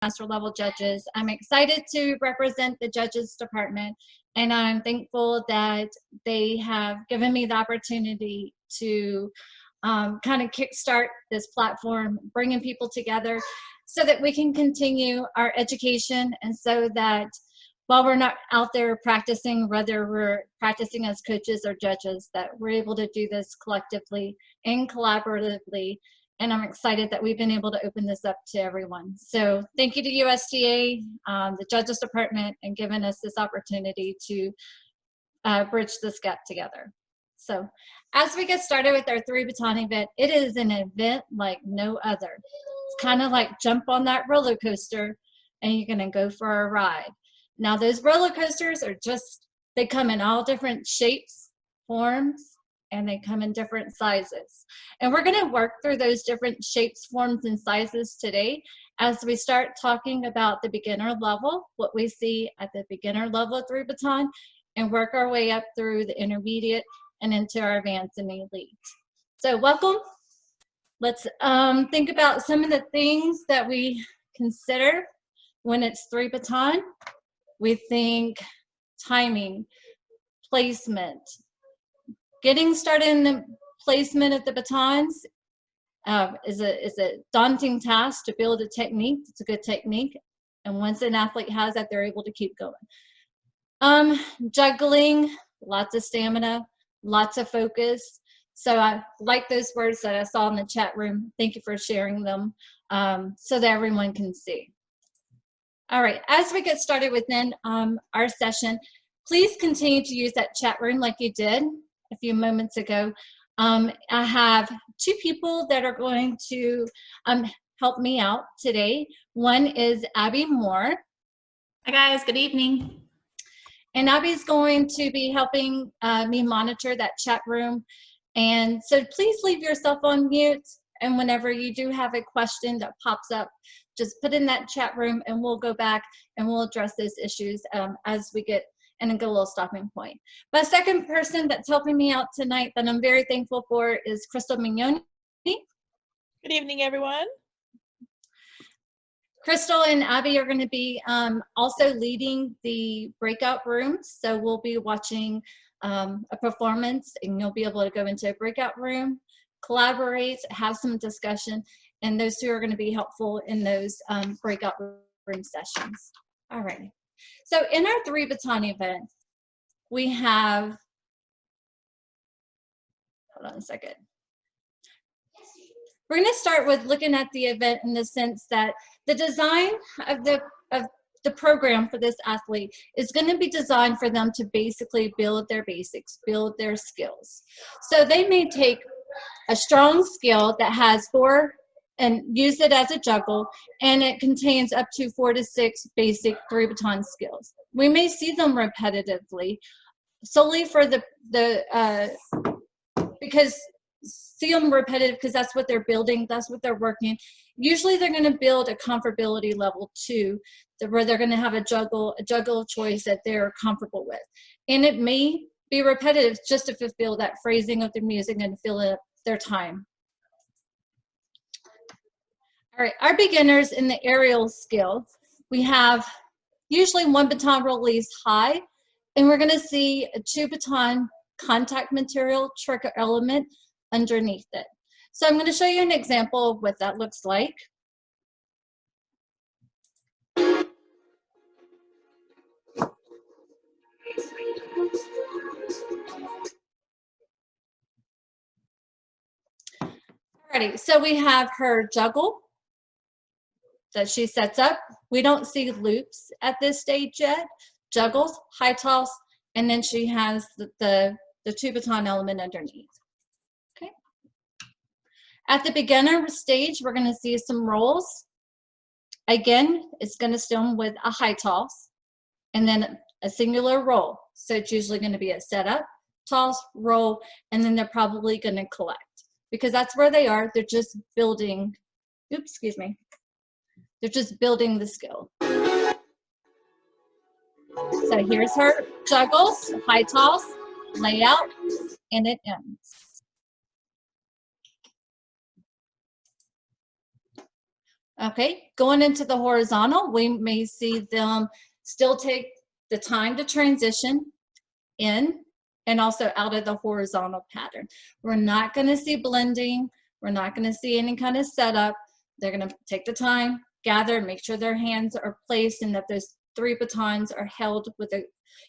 master level judges. I'm excited to represent the judges department, and I'm thankful that they have given me the opportunity to kind of kickstart this platform, bringing people together so that we can continue our education, and so that while we're not out there practicing, whether we're practicing as coaches or judges, that we're able to do this collectively and collaboratively. And I'm excited that we've been able to open this up to everyone. So thank you to USTA, the Judges Department, and giving us this opportunity to bridge this gap together. So as we get started with our 3 Baton event, it is an event like no other. It's kind of like jump on that roller coaster and you're gonna go for a ride. Now those roller coasters are they come in all different shapes, forms, and they come in different sizes. And we're gonna work through those different shapes, forms, and sizes today as we start talking about the beginner level, what we see at the beginner level of 3 Baton, and work our way up through the intermediate and into our advanced and elite. So welcome. Let's think about some of the things that we consider when it's 3 Baton. We think timing, placement. Getting started in the placement of the batons is a daunting task to build a technique. It's a good technique. And once an athlete has that, they're able to keep going. Juggling, lots of stamina, lots of focus. So I like those words that I saw in the chat room. Thank you for sharing them so that everyone can see. All right, as we get started within our session, please continue to use that chat room like you did a few moments ago. I have 2 people that are going to help me out today. One is Abby Moore. Hi guys, good evening. And Abby's going to be helping me monitor that chat room. And so please leave yourself on mute. And whenever you do have a question that pops up, just put in that chat room and we'll go back and we'll address those issues as we get and get a little stopping point. But the second person that's helping me out tonight that I'm very thankful for is Crystal Mignoni. Good evening, everyone. Crystal and Abby are going to be also leading the breakout rooms. So we'll be watching a performance and you'll be able to go into a breakout room, collaborate, have some discussion, and those 2 are going to be helpful in those breakout room sessions. All right. So in our 3 Baton event, we have, hold on a second. We're going to start with looking at the event in the sense that the design of the program for this athlete is going to be designed for them to basically build their basics, build their skills. So they may take a strong skill that has 4 and use it as a juggle, and it contains up to 4 to 6 basic 3 Baton skills. We may see them repetitively solely for because see them repetitive because that's what they're building, that's what they're working. Usually they're going to build a comfortability level 2 where they're going to have a juggle of choice that they're comfortable with. And it may be repetitive just to fulfill that phrasing of the music and fill up their time. All right, our beginners in the aerial skill, we have usually 1 baton release high, and we're going to see a 2 baton contact material trigger element underneath it. So I'm going to show you an example of what that looks like. Alrighty, so we have her juggle that she sets up. We don't see loops at this stage yet. Juggles, high toss, and then she has the 2 baton element underneath. Okay. At the beginner stage, we're going to see some rolls. Again, it's going to stem with a high toss and then a singular roll. So it's usually going to be a setup, toss, roll, and then they're probably going to collect because that's where they are. They're just building, oops, excuse me. They're just building the skill. So here's her juggles, high toss, layout, and it ends. Okay, going into the horizontal, we may see them still take the time to transition in and also out of the horizontal pattern. We're not going to see blending. We're not going to see any kind of setup. They're going to take the time, gather, make sure their hands are placed and that those 3 batons are held with a,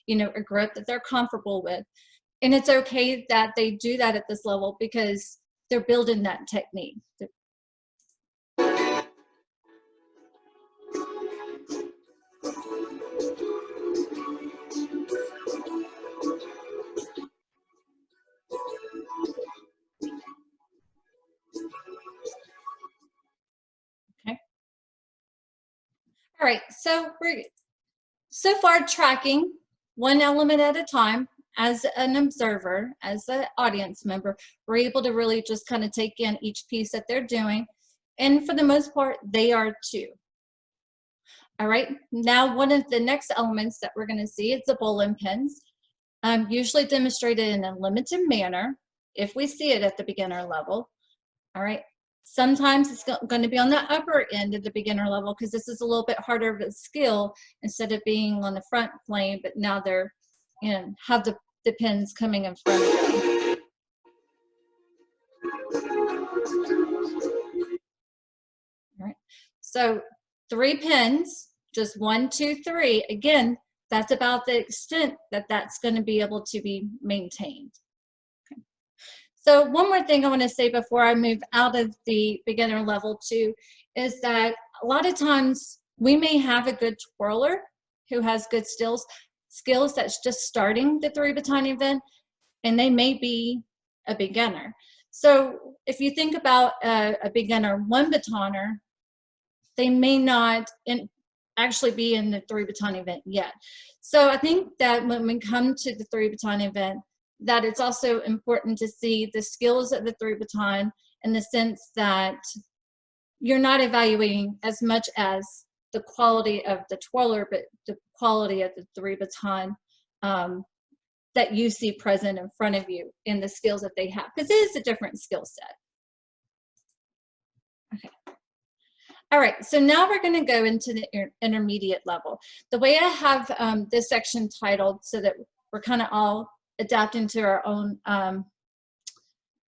a grip that they're comfortable with. And it's okay that they do that at this level because they're building that technique. Okay. All right, so we're so far tracking one element at a time. As an observer, as an audience member, we're able to really just kind of take in each piece that they're doing. And for the most part, they are too. All right, now one of the next elements that we're going to see is the bowling pins, usually demonstrated in a limited manner if we see it at the beginner level. All right, sometimes it's going to be on the upper end of the beginner level because this is a little bit harder of a skill instead of being on the front plane, but now they're, have the pins coming in front of them. All right, so 3 pins, just 1, 2, 3. Again, that's about the extent that that's going to be able to be maintained. Okay. So one more thing I want to say before I move out of the beginner level too is that a lot of times we may have a good twirler who has good skills that's just starting the 3 baton event, and they may be a beginner. So if you think about a beginner 1 batoner, they may not actually be in the 3 baton event yet. So I think that when we come to the 3 baton event, that it's also important to see the skills of the 3 baton in the sense that you're not evaluating as much as the quality of the twirler, but the quality of the 3 baton that you see present in front of you in the skills that they have, because it is a different skill set. Okay. All right, so now we're going to go into the intermediate level. The way I have this section titled so that we're kind of all adapting to our own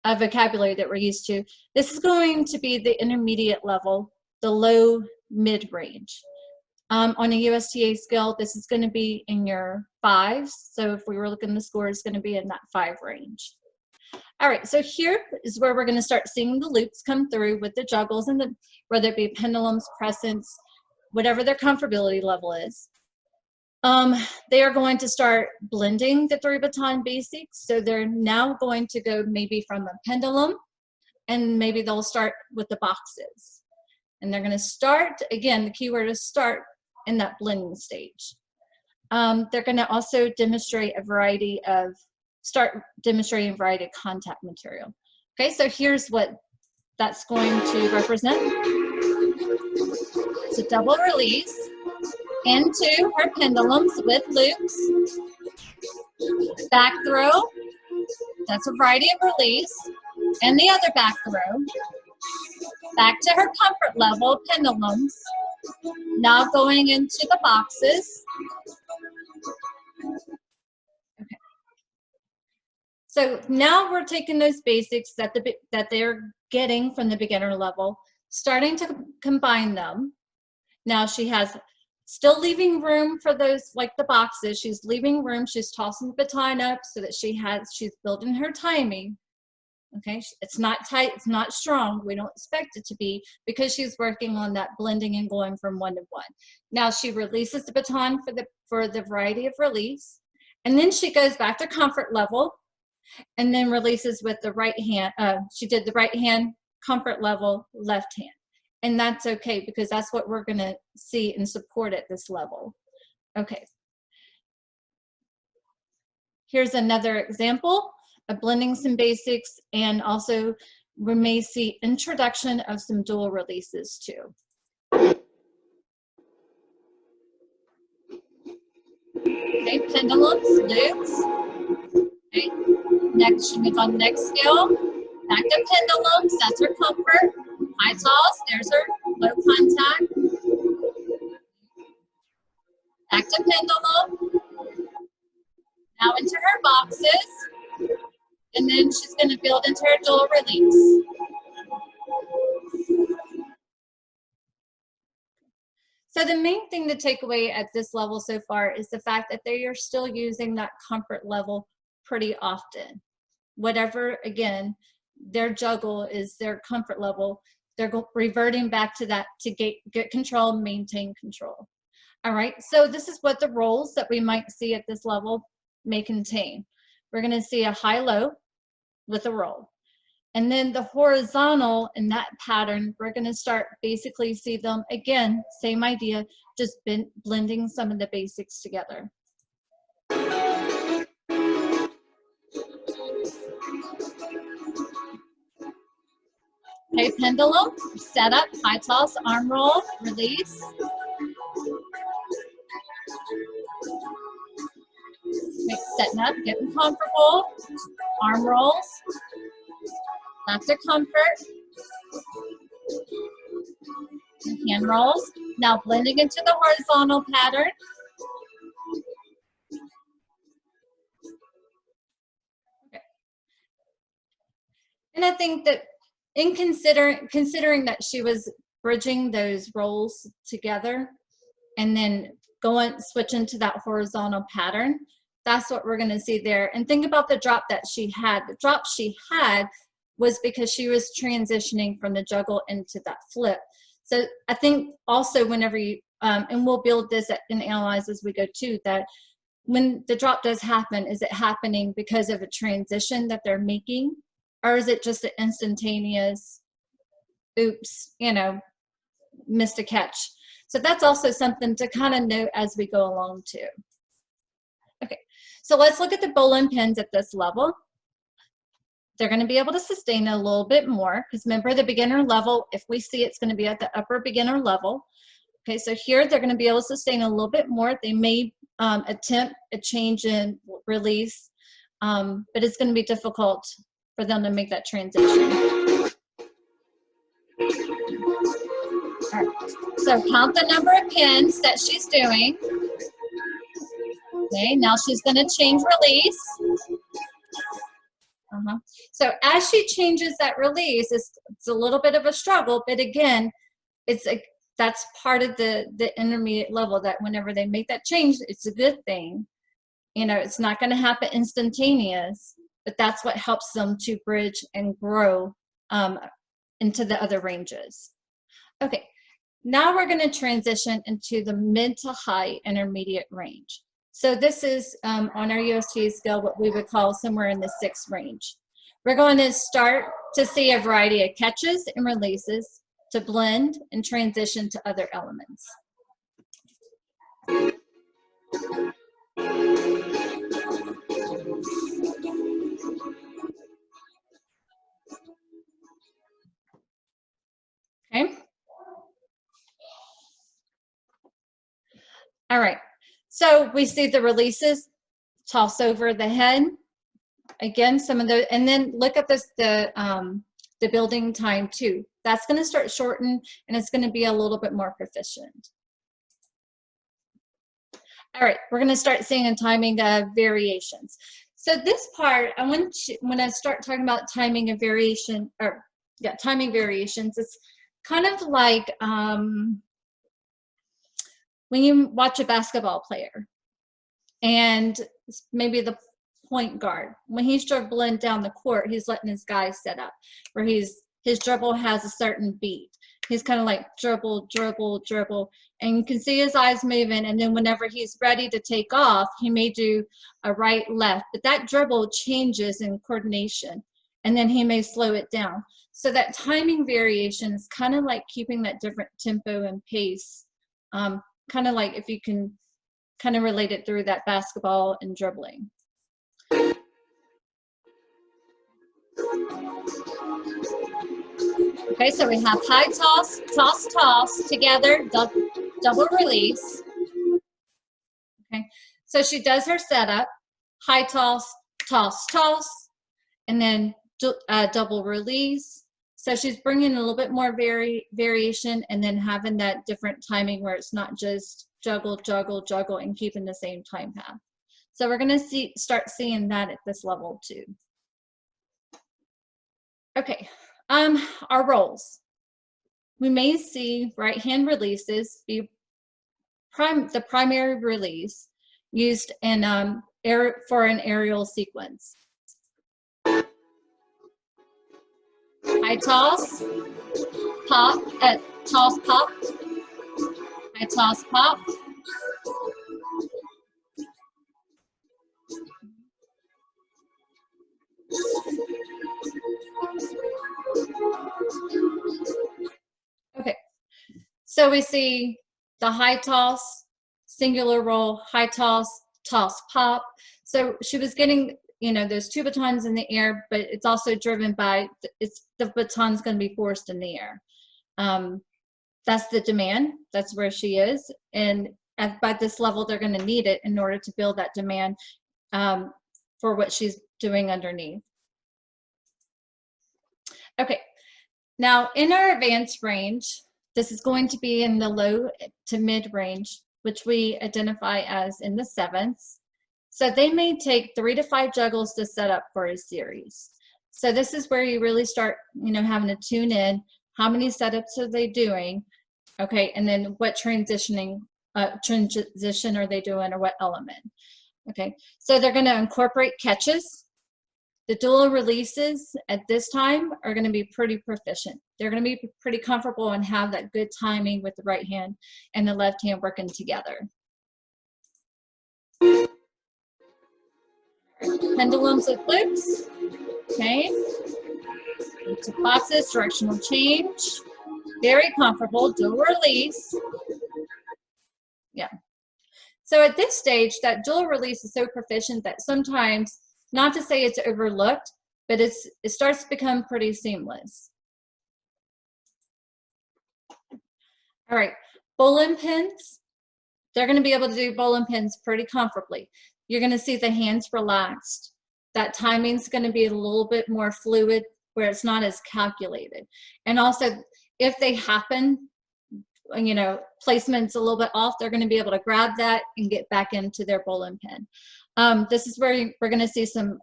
vocabulary that we're used to, this is going to be the intermediate level, the low mid-range. On a USTA scale, this is going to be in your 5s. So if we were looking at the score, it's going to be in that 5 range. All right, so here is where we're going to start seeing the loops come through with the juggles and whether it be pendulums, crescents, whatever their comfortability level is. They are going to start blending the 3 baton basics. So they're now going to go maybe from a pendulum, and maybe they'll start with the boxes. And they're going to start, again, the key word is start in that blending stage. They're going to also demonstrate a variety of contact material. Okay, so here's what that's going to represent. It's a double release into her pendulums with loops. Back throw, that's a variety of release. And the other back throw. Back to her comfort level, pendulums. Now going into the boxes. Okay. So now we're taking those basics that they're getting from the beginner level, starting to combine them. Now she has still leaving room for those, like the boxes. She's leaving room. She's tossing the baton up so that she's building her timing. Okay, it's not tight, it's not strong. We don't expect it to be because she's working on that blending and going from 1 to 1. Now she releases the baton for the variety of release, and then she goes back to comfort level, and then releases with the right hand. She did the right hand, comfort level, left hand, and that's okay because that's what we're going to see and support at this level. Okay. Here's another example of blending some basics, and also we may see introduction of some dual releases too. Okay, pendulums, loops. Okay, next she moves on next scale. Back to pendulums, that's her comfort. High toss, there's her low contact, back to pendulum, now into her boxes, and then she's going to build into her dual release. So the main thing to take away at this level so far is the fact that they are still using that comfort level pretty often. Whatever, again, their juggle is their comfort level, they're reverting back to that to get control, maintain control. All right, so this is what the rolls that we might see at this level may contain. We're going to see a high-low with a roll. And then the horizontal in that pattern, we're going to start basically see them, again, same idea, just blending some of the basics together. Okay, pendulum, set up, high toss, arm roll, release. Okay, setting up, getting comfortable, arm rolls, back to comfort, hand rolls. Now blending into the horizontal pattern. Okay. And I think that in considering that she was bridging those rolls together and then switching to that horizontal pattern, that's what we're going to see there. And think about the drop that she had. The drop she had was because she was transitioning from the juggle into that flip. So I think also whenever you, and we'll build this and analyze as we go too, that when the drop does happen, is it happening because of a transition that they're making? Or is it just an instantaneous, oops, you know, missed a catch? So that's also something to kind of note as we go along too. Okay, so let's look at the bowline pins at this level. They're going to be able to sustain a little bit more because remember the beginner level, if we see it's going to be at the upper beginner level. Okay, so here they're going to be able to sustain a little bit more. They may attempt a change in release, but it's going to be difficult for them to make that transition. All right, so count the number of pins that she's doing. Okay, now she's going to change release. So as she changes that release, it's a little bit of a struggle, but again, that's part of the intermediate level, that whenever they make that change, it's a good thing. You know, it's not going to happen instantaneous, but that's what helps them to bridge and grow into the other ranges. Okay, now we're going to transition into the mid to high intermediate range. So this is on our USTA scale what we would call somewhere in the 6 range. We're going to start to see a variety of catches and releases to blend and transition to other elements. Okay. All right. So we see the releases, toss over the head. Again, some of the, and then look at this, the building time too. That's going to start shorten and it's going to be a little bit more proficient. All right, we're going to start seeing a timing variations. So this part, I want to, when I start talking about timing and variation, or yeah, timing variations, it's kind of like when you watch a basketball player and maybe the point guard, when he's dribbling down the court, he's letting his guys set up, where his dribble has a certain beat. He's kind of like dribble, dribble, dribble, and you can see his eyes moving, and then whenever he's ready to take off, he may do a right, left, but that dribble changes in coordination, and then he may slow it down. So that timing variation is kind of like keeping that different tempo and pace, kind of like if you can kind of relate it through that basketball and dribbling. Okay, so we have high toss, toss, toss, together, double release. Okay, so she does her setup, high toss, toss, toss, and then double release. So she's bringing a little bit more variation and then having that different timing where it's not just juggle, juggle, juggle and keeping the same time path. So we're going to start seeing that at this level too. Okay, our rolls. We may see right hand releases be the primary release used in for an aerial sequence. High toss, pop, toss, pop, high toss, pop. Okay, so we see the high toss, singular roll, high toss, toss, pop. So she was getting, you know, those two batons in the air, but it's also driven by, the baton's going to be forced in the air. That's the demand. That's where she is. And by this level, they're going to need it in order to build that demand for what she's doing underneath. Okay, now in our advanced range, this is going to be in the low to mid range, which we identify as in the sevenths. So they may take 3 to 5 juggles to set up for a series. So this is where you really start, you know, having to tune in. How many setups are they doing? Okay, and then what transition are they doing, or what element? Okay, so they're going to incorporate catches. The dual releases at this time are going to be pretty proficient. They're going to be pretty comfortable and have that good timing with the right hand and the left hand working together. Pendulums with loops. Okay. Into boxes, directional change. Very comfortable, dual release. Yeah. So at this stage, that dual release is so proficient that sometimes, not to say it's overlooked, but it starts to become pretty seamless. All right, bowling pins. They're going to be able to do bowling pins pretty comfortably. You're going to see the hands relaxed. That timing's going to be a little bit more fluid, where it's not as calculated. And also, if they happen, you know, placement's a little bit off, they're going to be able to grab that and get back into their bowling pin. This is where we're going to see some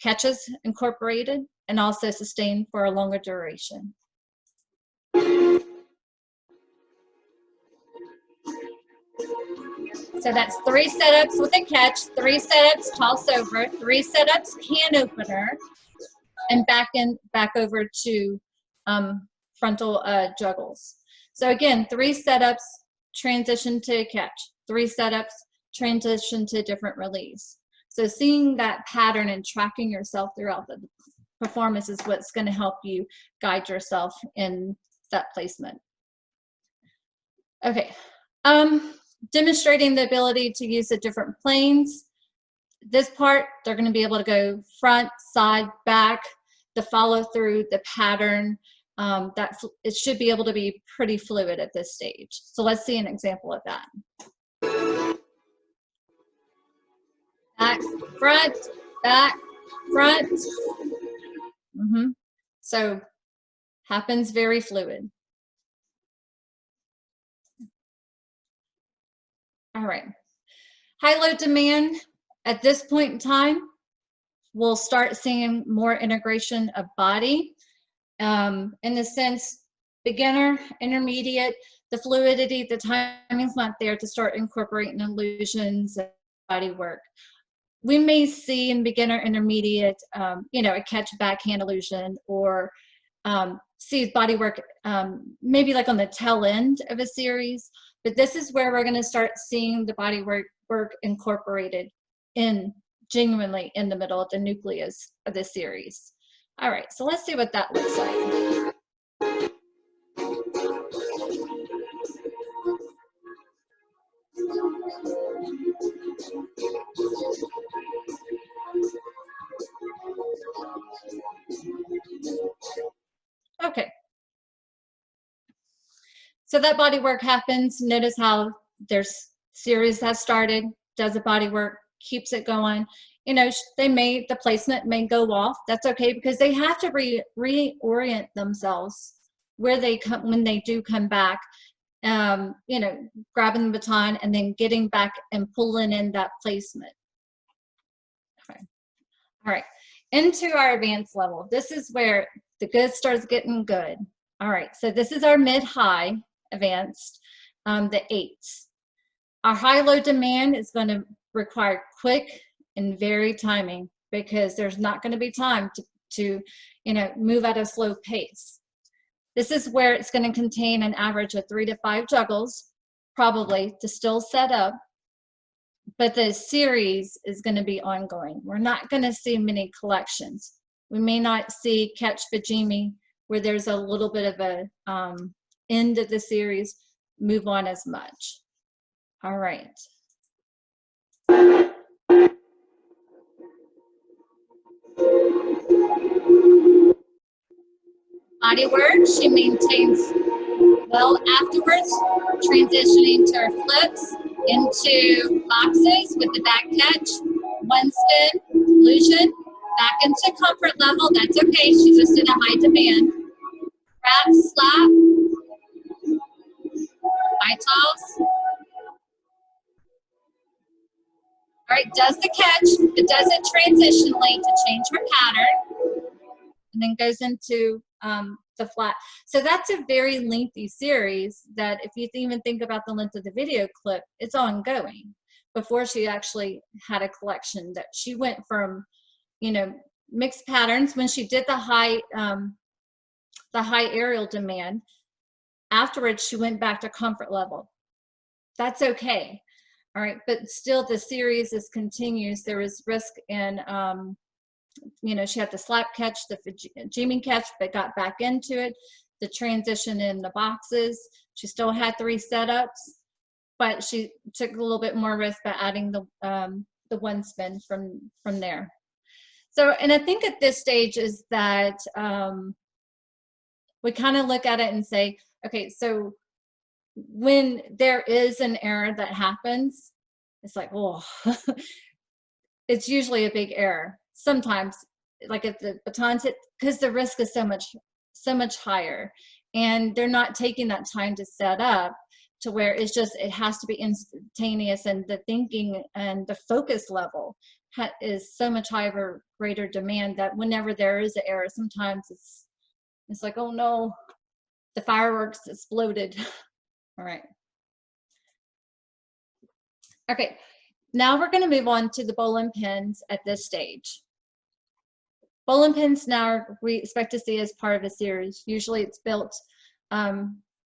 catches incorporated and also sustained for a longer duration. So that's 3 setups with a catch, 3 setups, toss over, 3 setups, can opener, and back over to frontal juggles. So again, 3 setups, transition to catch, 3 setups, transition to different release. So seeing that pattern and tracking yourself throughout the performance is what's going to help you guide yourself in that placement. Okay, demonstrating the ability to use the different planes. This part, they're going to be able to go front, side, back, the follow through, the pattern. It should be able to be pretty fluid at this stage. So let's see an example of that. Back, front. So happens very fluid. All right. High-low demand, at this point in time, we'll start seeing more integration of body. In the sense, beginner, intermediate, the fluidity, the timing's not there to start incorporating illusions and body work. We may see in beginner, intermediate, you know, a catch backhand illusion, or see body work maybe like on the tail end of a series, but this is where we're going to start seeing the body work incorporated in genuinely in the middle of the nucleus of the series. All right, so let's see what that looks like. Okay. So that body work happens. Notice how there's series has started, does the body work, keeps it going, you know, the placement may go off. That's okay, because they have to reorient themselves where they come when they do come back. You know, grabbing the baton and then getting back and pulling in that placement. Okay. All right, into our advanced level. This is where the good starts getting good. All right, so this is our mid-high advanced, the 8s. Our high-low demand is going to require quick and very timing, because there's not going to be time to you know, move at a slow pace. This is where it's going to contain an average of 3 to 5 juggles, probably, to still set up, but the series is going to be ongoing. We're not going to see many collections. We may not see catch Vajimi, where there's a little bit of a end of the series, move on as much. All right. Body work, she maintains well afterwards, transitioning to her flips into boxes with the back catch, one spin, illusion, back into comfort level. That's okay, she's just in a high demand. Grab, slap, high toss. All right, does the catch, but does it transitionally to change her pattern, and then goes into the flat. So that's a very lengthy series that, if you even think about the length of the video clip, it's ongoing. Before she actually had a collection, that she went from, you know, mixed patterns when she did the high aerial demand. Afterwards, she went back to comfort level. That's okay. All right, but still the series continues. There is risk in you know, she had the slap catch, the Vajimi catch, but got back into it. The transition in the boxes, she still had 3 setups, but she took a little bit more risk by adding the one spin from there. So, and I think at this stage is that we kind of look at it and say, okay, so when there is an error that happens, it's like, oh, it's usually a big error. Sometimes, like if the batons hit, because the risk is so much higher, and they're not taking that time to set up to where it's just, it has to be instantaneous, and the thinking and the focus level is so much higher, greater demand, that whenever there is an error, sometimes it's like, oh no, the fireworks exploded. All right. Okay, now we're going to move on to the bowling pins at this stage. Bowling pins now we expect to see as part of a series. Usually it's built,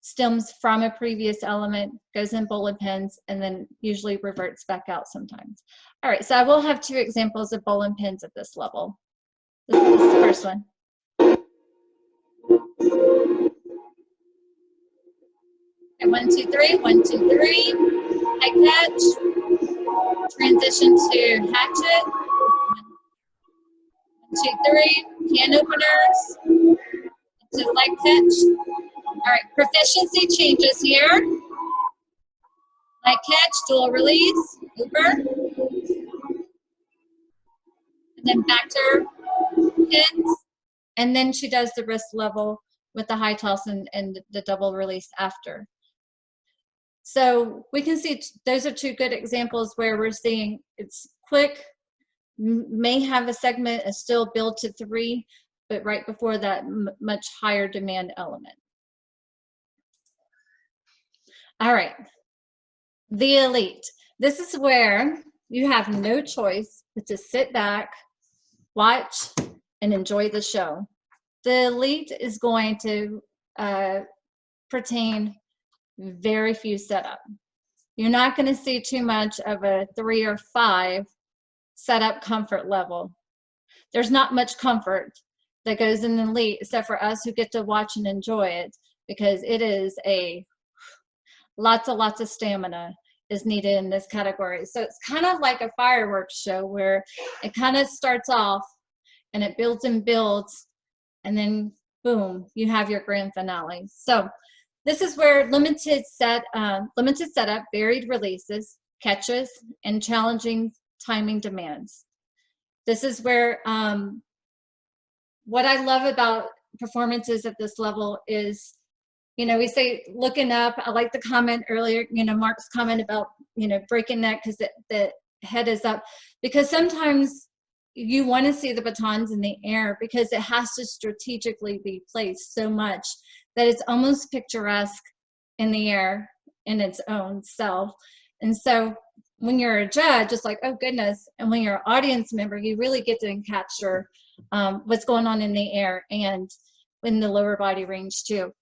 stems from a previous element, goes in bowling pins, and then usually reverts back out sometimes. All right, so I will have 2 examples of bowling pins at this level. This is the first one. Okay, 1, 2, 3, 1, 2, 3. High catch. Transition to hatchet. 1, 2, 3. Can openers. To leg catch. All right, proficiency changes here. Leg catch, dual release, over. And then back to her pins. And then she does the wrist level with the high toss and the double release after. So we can see those are 2 good examples where we're seeing it's quick, may have a segment is still build to 3, but right before that much higher demand element. All right, the elite. This is where you have no choice but to sit back, watch, and enjoy the show. The elite is going to pertain very few setup. You're not going to see too much of a 3 or 5 setup comfort level. There's not much comfort that goes in the elite, except for us who get to watch and enjoy it, because it is lots of stamina is needed in this category. So it's kind of like a fireworks show where it kind of starts off and it builds and builds, and then boom, you have your grand finale. So this is where limited setup, varied releases, catches, and challenging timing demands. This is where what I love about performances at this level is, you know, we say looking up. I like the comment earlier, you know, Mark's comment about, you know, breaking neck because the head is up, because sometimes you want to see the batons in the air because it has to strategically be placed so much that it's almost picturesque in the air in its own self. And so when you're a judge, it's like, oh goodness. And when you're an audience member, you really get to capture what's going on in the air and in the lower body range too.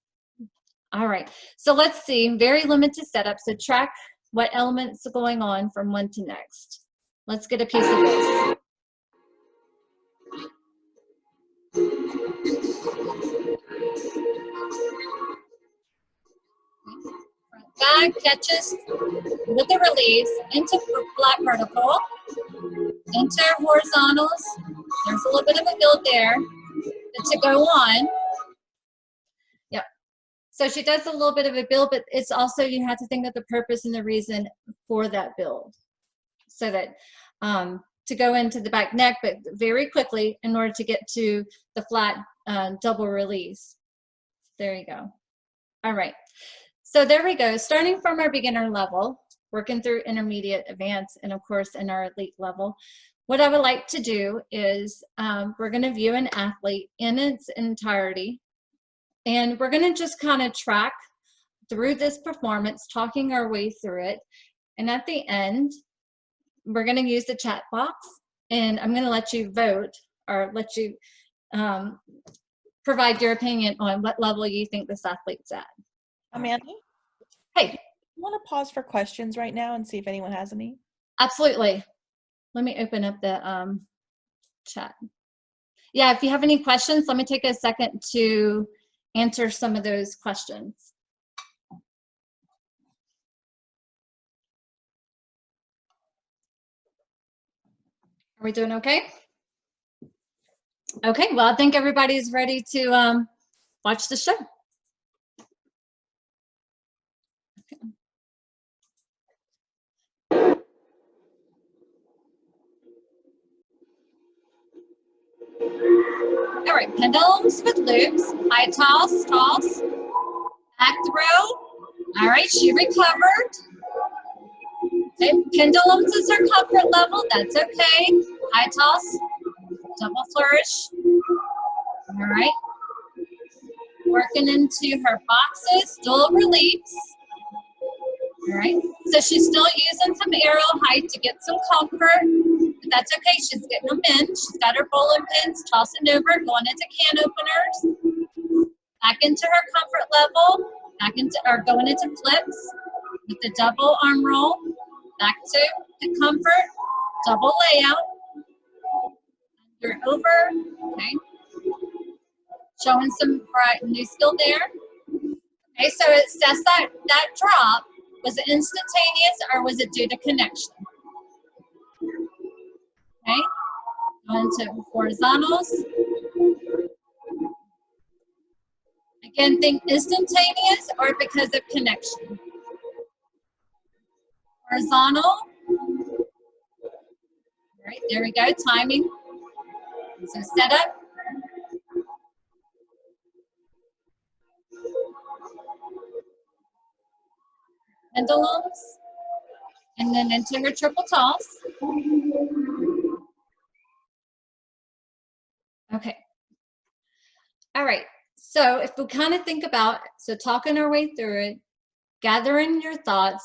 All right, so let's see, very limited setup. So track what elements are going on from one to next. Let's get a piece of this. Back catches with the release into flat vertical, into horizontals. There's a little bit of a build there. But to go on, yep. So she does a little bit of a build, but it's also, you have to think of the purpose and the reason for that build. So that to go into the back neck, but very quickly in order to get to the flat double release. There you go. All right. So there we go. Starting from our beginner level, working through intermediate, advanced, and of course in our elite level. What I would like to do is we're going to view an athlete in its entirety. And we're going to just kind of track through this performance, talking our way through it. And at the end, we're going to use the chat box. And I'm going to let you vote or let you provide your opinion on what level you think this athlete's at. Amanda? Hey. I want to pause for questions right now and see if anyone has any. Absolutely. Let me open up the chat. Yeah, if you have any questions, let me take a second to answer some of those questions. Are we doing okay? Okay, well, I think everybody's ready to watch the show. All right, pendulums with loops, high toss, back throw. All right, she recovered. Okay, pendulums is her comfort level, that's okay. High toss, double flourish. All right, working into her boxes, dual release. All right, so she's still using some arrow height to get some comfort, but that's okay. She's getting them in. She's got her bowling pins, tossing over, going into can openers, back into her comfort level, back into, or going into flips with the double arm roll, back to the comfort, double layout, under over, okay. Showing some new skill there. Okay, so it says that drop, was it instantaneous or was it due to connection? Okay, going to horizontals. Again, think instantaneous or because of connection. Horizontal. All right, there we go, timing. So set up. Pendulums. And then into her triple toss. Okay. All right. So if we kind of think about, so talking our way through it, gathering your thoughts,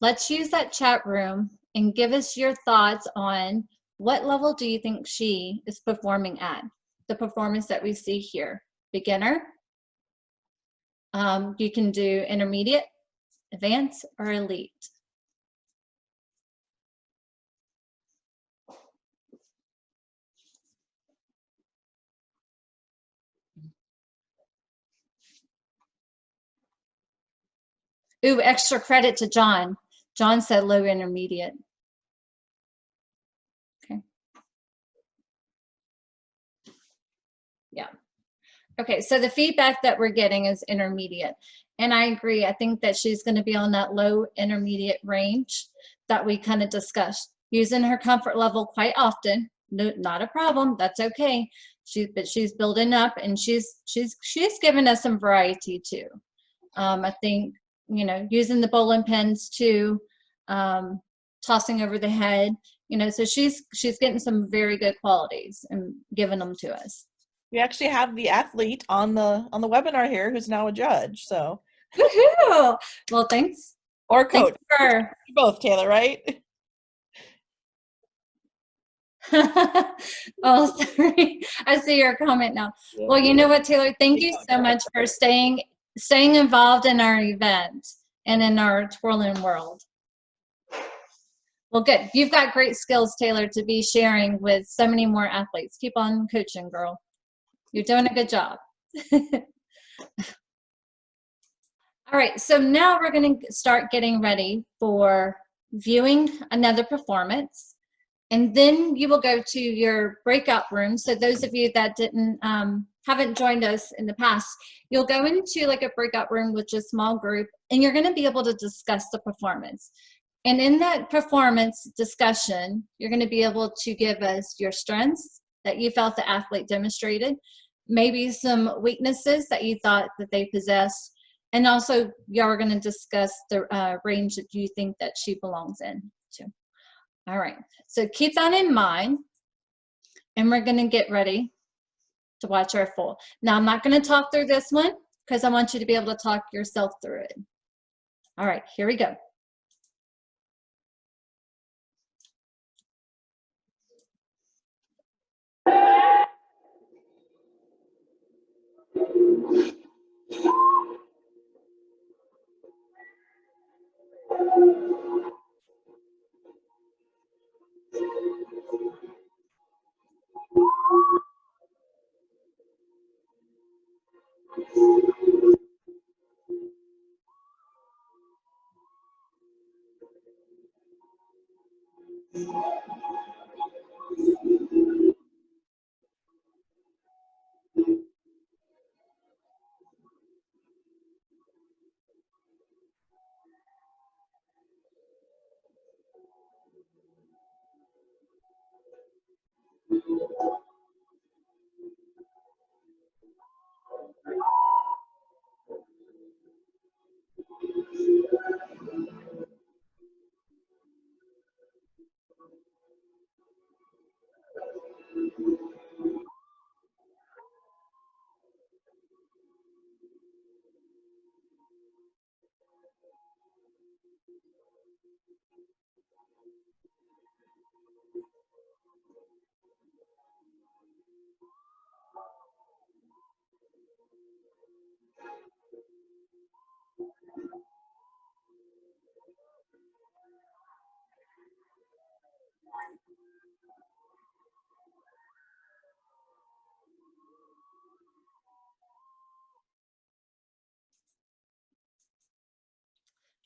let's use that chat room and give us your thoughts on what level do you think she is performing at? The performance that we see here. Beginner. You can do intermediate, advanced, or elite. Ooh, extra credit to John. John said low intermediate. Okay. Yeah. Okay, so the feedback that we're getting is intermediate. And I agree. I think that she's going to be on that low intermediate range that we kind of discussed. Using her comfort level quite often, no, not a problem. That's okay. But she's building up, and she's given us some variety too. I think, you know, using the bowling pins too, tossing over the head, you know, so she's getting some very good qualities and giving them to us. We actually have the athlete on the webinar here who's now a judge. So. Woohoo! Well, thanks. Or coach. Thanks for both, Taylor, right? Oh, sorry. I see your comment now. Yeah. Well, you know what, Taylor? Thank you so much for staying involved in our event and in our twirling world. Well, good. You've got great skills, Taylor, to be sharing with so many more athletes. Keep on coaching, girl. You're doing a good job. All right, so now we're going to start getting ready for viewing another performance. And then you will go to your breakout room. So those of you that haven't joined us in the past, you'll go into like a breakout room with just a small group, and you're going to be able to discuss the performance. And in that performance discussion, you're going to be able to give us your strengths that you felt the athlete demonstrated, maybe some weaknesses that you thought that they possessed, and also you're going to discuss the range that you think that she belongs in to. All right, so keep that in mind, and we're going to get ready to watch our full. Now, I'm not going to talk through this one because I want you to be able to talk yourself through it. All right, here we go.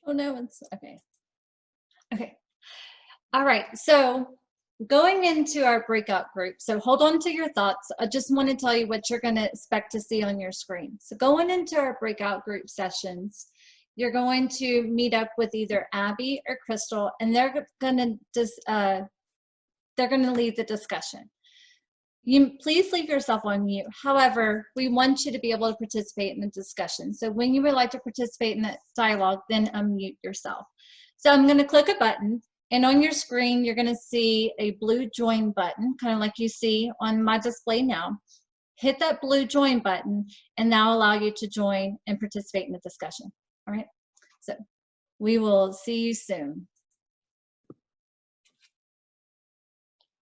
Oh no, it's okay. Okay. All right. So going into our breakout group. So hold on to your thoughts. I just want to tell you what you're going to expect to see on your screen. So going into our breakout group sessions, you're going to meet up with either Abby or Crystal, and they're going to lead the discussion. You please leave yourself on mute. However, we want you to be able to participate in the discussion. So when you would like to participate in that dialogue, then unmute yourself. So I'm going to click a button, and on your screen, you're going to see a blue join button, kind of like you see on my display now. Hit that blue join button, and that'll allow you to join and participate in the discussion. All right. So we will see you soon.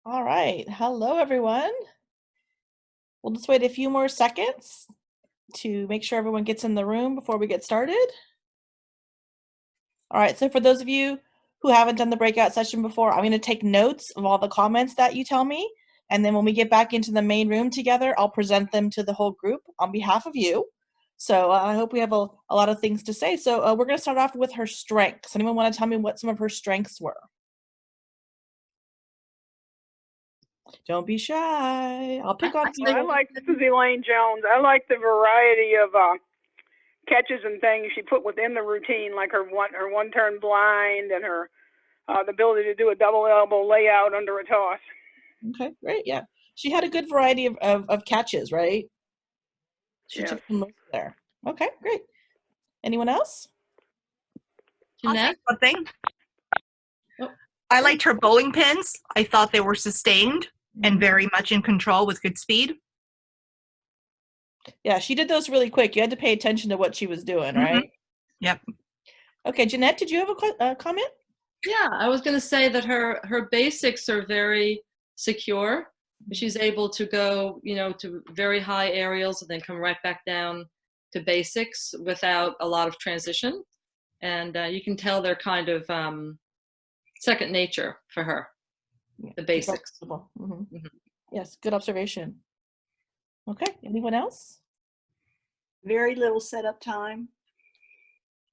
All right. Hello, everyone. We'll just wait a few more seconds to make sure everyone gets in the room before we get started. All right. So for those of you who haven't done the breakout session before, I'm going to take notes of all the comments that you tell me. And then when we get back into the main room together, I'll present them to the whole group on behalf of you. So I hope we have a lot of things to say. So we're going to start off with her strengths. Anyone want to tell me what some of her strengths were? Don't be shy. I'll pick on I like, this is Elaine Jones. I like the variety of catches and things she put within the routine, like her one turn blind and her the ability to do a double elbow layout under a toss. Okay, great. Yeah. She had a good variety of catches, right? She Yes. took some notes there. Okay, great. Anyone else? I'll say Jeanette? something. Oh. I liked her bowling pins. I thought they were sustained and very much in control with good speed. Yeah, she did those really quick. You had to pay attention to what she was doing, right? Yep. Okay, Jeanette, did you have a comment? Yeah, I was going to say that her basics are very secure. She's able to go, to very high aerials and then come right back down to basics without a lot of transition. And you can tell they're kind of second nature for her, the basics. Mm-hmm. Mhm. Yes, good observation. Okay, anyone else? Very little setup time.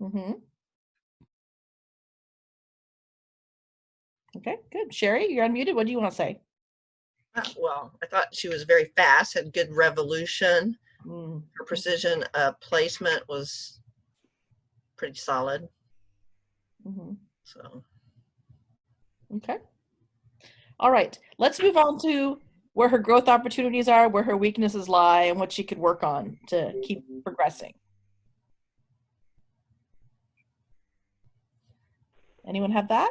Mm-hmm. Okay, good. Sherry, you're unmuted. What do you want to say? Well, I thought she was very fast, had good revolution. Mm. Her precision placement was pretty solid. Mm-hmm. So Okay. All right, let's move on to where her growth opportunities are, where her weaknesses lie, and what she could work on to keep progressing. Anyone have that?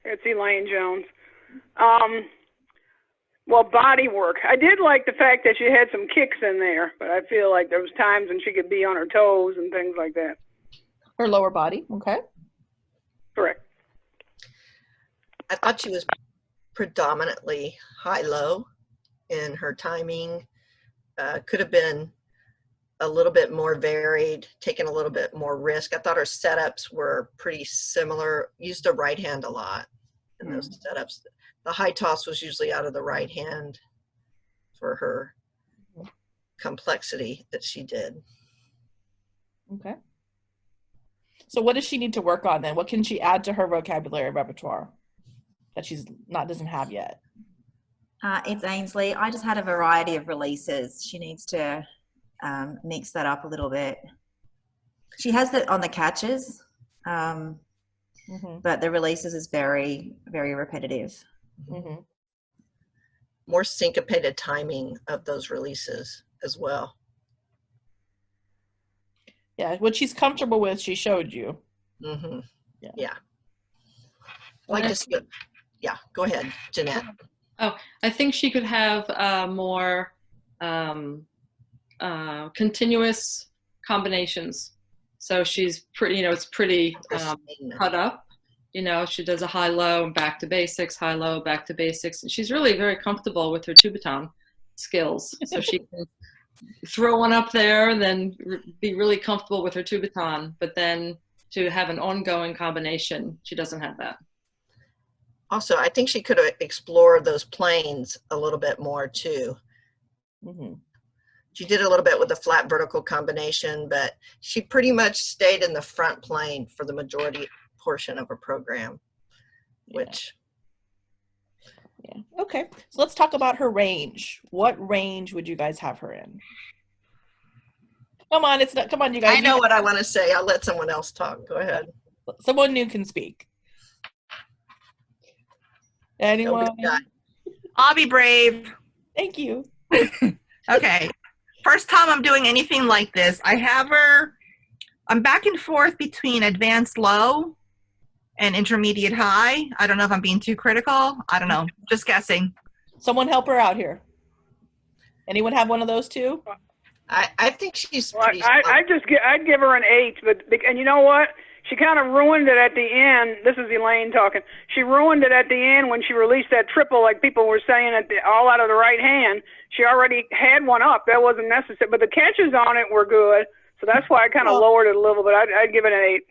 It's Elaine Jones. Well, body work. I did like the fact that she had some kicks in there, but I feel like there was times when she could be on her toes and things like that. Her lower body, okay. Correct. I thought she was predominantly high-low in her timing. Could have been a little bit more varied, taken a little bit more risk. I thought her setups were pretty similar. Used the right hand a lot in those setups. The high toss was usually out of the right hand for her complexity that she did. Okay. So what does she need to work on then? What can she add to her vocabulary repertoire that she's doesn't have yet? It's Ainsley. I just had a variety of releases. She needs to mix that up a little bit. She has that on the catches, but the releases is very, very repetitive. Mm-hmm. More syncopated timing of those releases as well. Yeah, what she's comfortable with, she showed you. Mm-hmm. Yeah. Yeah. Like just yeah. Go ahead, Jeanette. Oh, I think she could have more continuous combinations. So she's pretty, it's pretty cut up. She does a high-low and back to basics, high-low, back to basics. And she's really very comfortable with her Tubaton skills. So she can throw one up there and then be really comfortable with her Tubaton. But then to have an ongoing combination, she doesn't have that. Also, I think she could have explored those planes a little bit more too. Mm-hmm. She did a little bit with the flat vertical combination, but she pretty much stayed in the front plane for the majority portion of her program, which. Yeah. Okay. So let's talk about her range. What range would you guys have her in? Come on, come on, you guys. I know what I want to say. I'll let someone else talk. Go ahead. Someone new can speak. Anyone? I'll be brave. Thank you. Okay. First time I'm doing anything like this. I'm back and forth between advanced low and intermediate high. I don't know if I'm being too critical. I don't know. Just guessing. Someone help her out here. Anyone have one of those two? I think she's Well, pretty I'd give her an 8, and you know what? She kind of ruined it at the end. This is Elaine talking. She ruined it at the end when she released that triple, like people were saying, all out of the right hand. She already had one up. That wasn't necessary. But the catches on it were good, so that's why I kind of lowered it a little bit. I'd give it an 8.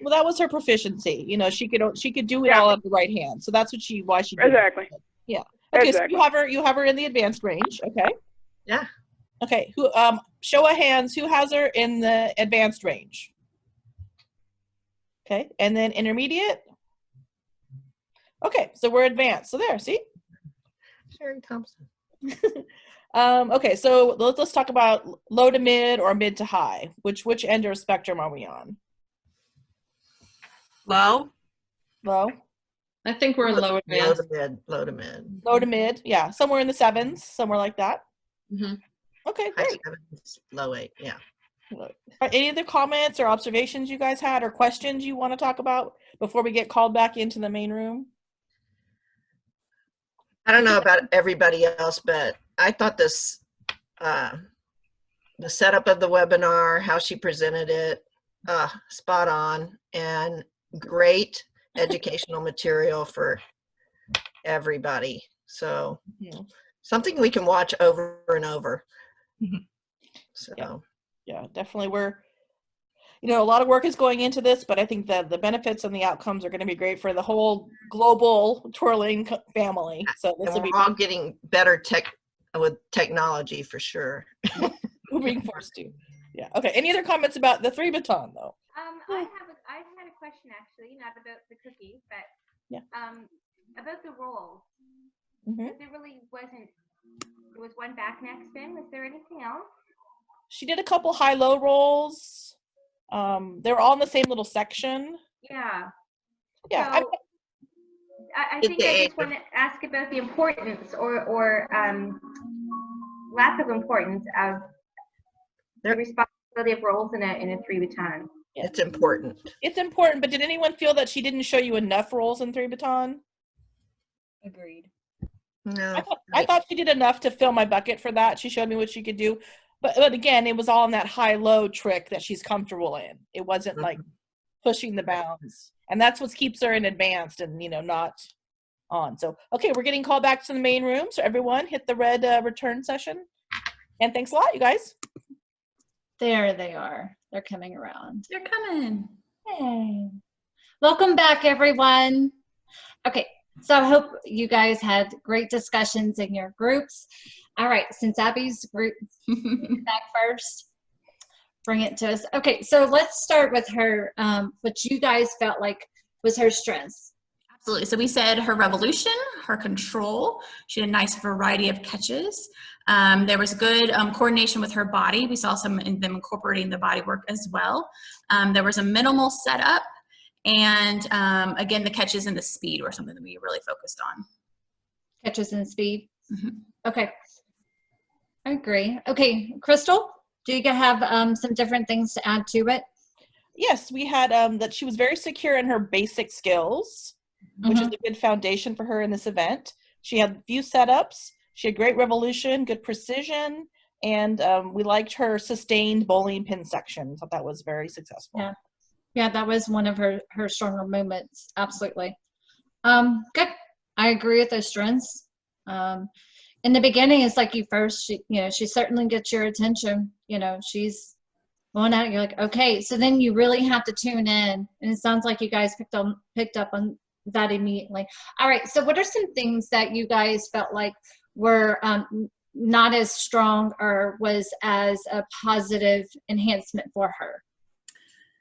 Well, that was her proficiency. She could do it all out of the right hand. So that's why she did Exactly. it. Yeah. Okay. Exactly. So you have her in the advanced range. Okay. Yeah. Okay. Who? Show of hands. Who has her in the advanced range? Okay, and then intermediate. Okay, so we're advanced. So there, see? Sherry Thompson. Okay, so let's talk about low to mid or mid to high. Which end of spectrum are we on? Low. Low. I think we're in low Low advanced. to mid, low to mid. Low to mid, yeah, somewhere in the 7s, somewhere like that. Mhm. Okay, High great. 7s, low 8, yeah. Any other comments or observations you guys had or questions you want to talk about before we get called back into the main room? I don't know about everybody else, but I thought this, the setup of the webinar, how she presented it, spot on, and great educational material for everybody. So something we can watch over and over. So Yeah, definitely. A lot of work is going into this, but I think that the benefits and the outcomes are going to be great for the whole global twirling family. So this and will be we're all getting better with technology for sure. moving force too. Yeah. Okay. Any other comments about the 3 baton though? I had a question actually, not about the cookie, but about the roll. There really wasn't. There was one back neck spin. Was there anything else? She did a couple high-low rolls. They were all in the same little section. Yeah. Yeah. So I think I just want to ask about the importance or lack of importance of the responsibility of rolls in a 3 baton. Yeah. It's important. It's important, but did anyone feel that she didn't show you enough rolls in 3 baton? Agreed. No. I thought she did enough to fill my bucket for that. She showed me what she could do. But again, it was all in that high-low trick that she's comfortable in. It wasn't like pushing the bounds. And that's what keeps her in advanced and, not on. So, okay, we're getting called back to the main room. So everyone hit the red return session. And thanks a lot, you guys. There they are. They're coming around. They're coming. Hey. Welcome back, everyone. Okay, so I hope you guys had great discussions in your groups. All right, since Abby's group back first, bring it to us. Okay, so let's start with her, what you guys felt like was her strengths. Absolutely. So we said her revolution, her control. She had a nice variety of catches. There was good coordination with her body. We saw some in them incorporating the body work as well. There was a minimal setup. And again, the catches and the speed were something that we really focused on. Catches and speed. Okay. I agree. Okay, Crystal, do you have some different things to add to it? Yes, we had that she was very secure in her basic skills, which is a good foundation for her in this event. She had few setups. She had great revolution, good precision, and we liked her sustained bowling pin section. Thought that was very successful. Yeah, that was one of her stronger moments. Absolutely. Good. I agree with those strengths. In the beginning, it's like she certainly gets your attention. She's going out. You're like, okay. So then you really have to tune in, and it sounds like you guys picked up on that immediately. All right. So what are some things that you guys felt like were not as strong or was as a positive enhancement for her?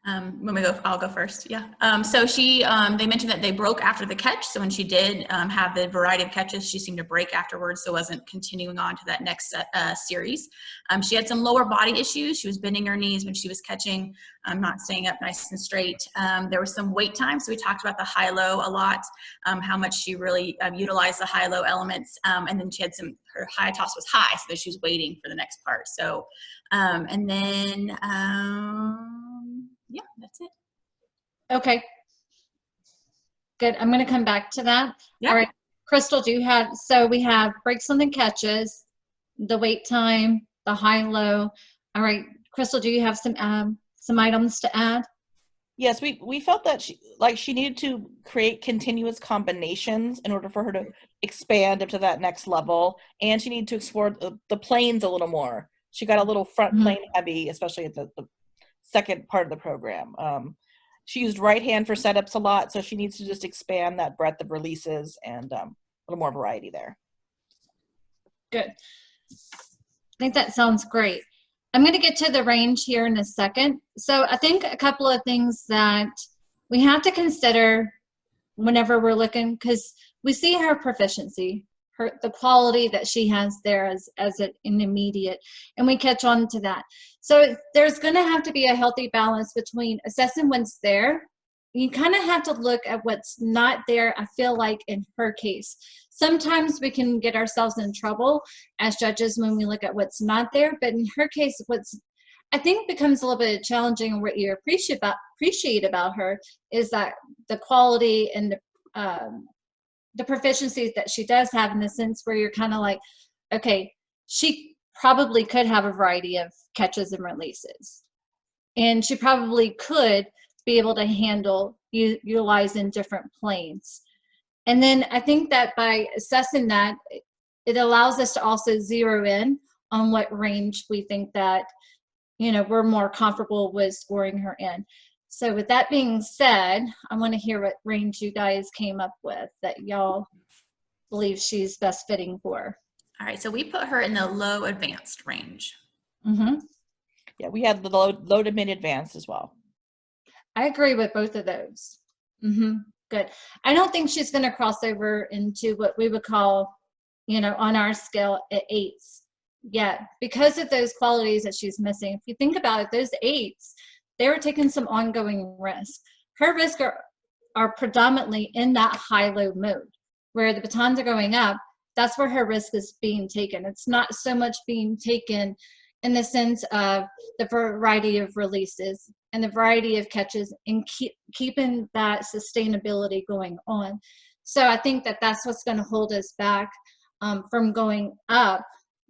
I'll go first. Yeah. So they mentioned that they broke after the catch. So when she did have the variety of catches, she seemed to break afterwards. So wasn't continuing on to that next series. She had some lower body issues. She was bending her knees when she was catching, not staying up nice and straight. There was some wait time. So we talked about the high-low a lot, how much she really utilized the high-low elements. And then she had her high toss was high, so that she was waiting for the next part. So, and then, yeah, that's it. Okay. Good. I'm going to come back to that. Yeah. All right. Crystal, so we have breaks on the catches, the wait time, the high-low. All right. Crystal, do you have some items to add? Yes, we felt that she needed to create continuous combinations in order for her to expand up to that next level, and she needed to explore the planes a little more. She got a little front plane heavy, especially at the second part of the program. She used right hand for setups a lot, so she needs to just expand that breadth of releases and a little more variety there. Good. I think that sounds great. I'm going to get to the range here in a second. So I think a couple of things that we have to consider whenever we're looking, because we see her proficiency, the quality that she has there as an immediate, and we catch on to that. So there's going to have to be a healthy balance between assessing what's there you kind of have to look at what's not there. I feel like in her case, sometimes we can get ourselves in trouble as judges when we look at what's not there. But in her case, what's I think becomes a little bit challenging, and what you appreciate about her is that the quality and the proficiencies that she does have, in the sense where you're kind of like, okay, she probably could have a variety of catches and releases, and she probably could be able to handle utilize in different planes. And then I think that by assessing that, it allows us to also zero in on what range we think that, you know, we're more comfortable with scoring her in. So with that being said, I want to hear what range you guys came up with that y'all believe she's best fitting for. All right, so we put her in the low advanced range. Mm-hmm. Yeah, we had the low to mid advanced as well. I agree with both of those. Mm-hmm. Good. I don't think she's going to cross over into what we would call, you know, on our scale at 8s yet, because of those qualities that she's missing. If you think about it, those 8s, they were taking some ongoing risk. Her risks are predominantly in that high-low mode, where the batons are going up. That's where her risk is being taken. It's not so much being taken in the sense of the variety of releases and the variety of catches, and keeping that sustainability going on. So I think that that's what's going to hold us back from going up.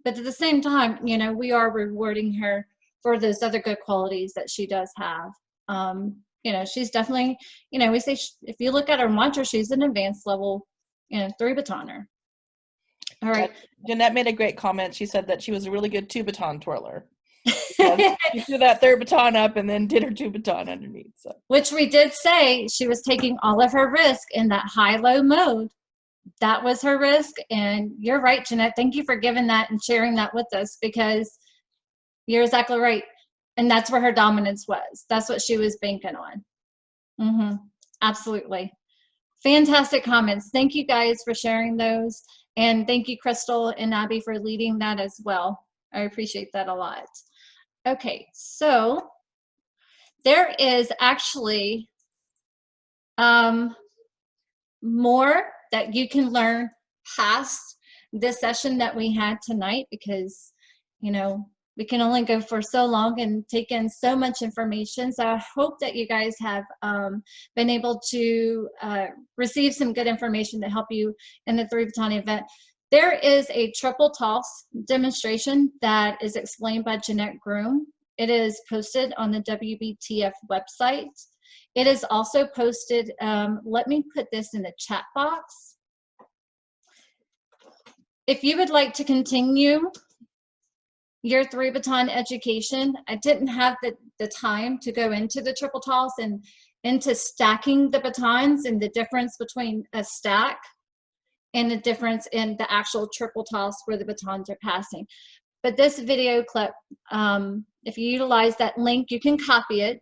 But at the same time, you know, we are rewarding her for those other good qualities that she does have. You know, she's definitely, you know, we say, if you look at her mantra, she's an advanced level, you know, 3 batoner. All right. Jeanette made a great comment. She said that she was a really good 2 baton twirler. She threw that 3rd baton up and then did her 2 baton underneath. So. Which we did say she was taking all of her risk in that high-low mode. That was her risk. And you're right, Jeanette. Thank you for giving that and sharing that with us, because you're exactly right. And that's where her dominance was. That's what she was banking on. Mm-hmm. Absolutely. Fantastic comments. Thank you guys for sharing those. And thank you, Crystal and Abby, for leading that as well. I appreciate that a lot. Okay, so there is actually more that you can learn past this session that we had tonight, because, you know, we can only go for so long and take in so much information. So I hope that you guys have been able to receive some good information to help you in the 3 baton event. There is a triple toss demonstration that is explained by Jeanette Groom. It is posted on the WBTF website. It is also posted, let me put this in the chat box. If you would like to continue your 3 baton education, I didn't have the time to go into the triple toss and into stacking the batons and the difference between a stack and the difference in the actual triple toss where the batons are passing. But this video clip, if you utilize that link, you can copy it,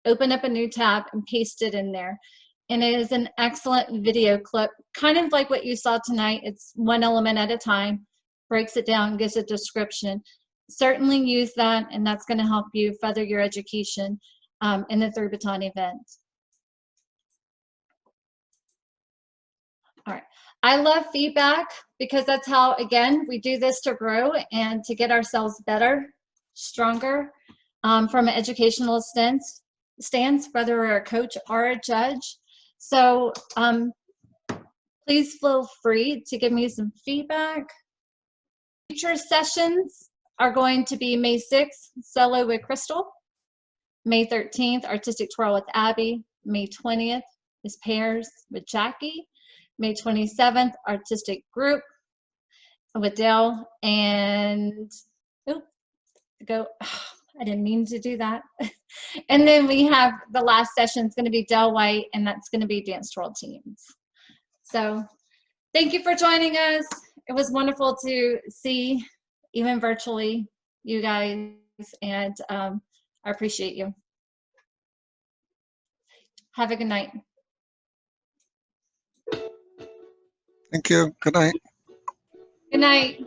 open up a new tab and paste it in there. And it is an excellent video clip, kind of like what you saw tonight. It's one element at a time, breaks it down, gives a description. Certainly use that, and that's going to help you further your education in the 3 baton event. All right. I love feedback, because that's how, again, we do this to grow and to get ourselves better, stronger from an educational stance, whether we're a coach or a judge. So please feel free to give me some feedback. Future sessions are going to be May 6th, solo with Crystal. May 13th, artistic twirl with Abby. May 20th is pairs with Jackie. May 27th, artistic group with Dale. And I didn't mean to do that. And then we have the last session is going to be Dale White, and that's going to be dance twirl teams. So thank you for joining us. It was wonderful to see, even virtually, you guys, and I appreciate you. Have a good night. Thank you. Good night. Good night.